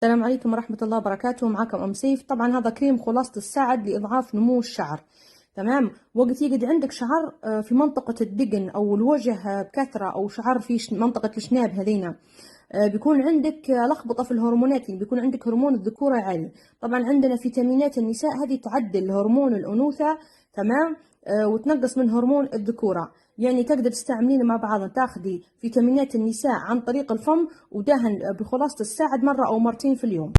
السلام عليكم ورحمة الله وبركاته. معكم أم سيف. طبعا هذا كريم خلاصة الساعد لإضعاف نمو الشعر. تمام. وقت يقعد عندك شعر في منطقة الدقن أو الوجه بكثرة، أو شعر في منطقة الشناب هذينا، بيكون عندك لخبطة في الهرمونات، يعني بيكون عندك هرمون الذكورة عالي. طبعا عندنا فيتامينات النساء هذه تعدل هرمون الأنوثة. تمام. وتنقص من هرمون الذكورة، يعني تقدر تستعملين مع بعض، تاخذي فيتامينات النساء عن طريق الفم ودهن بخلاصة الساعد مرة أو مرتين في اليوم.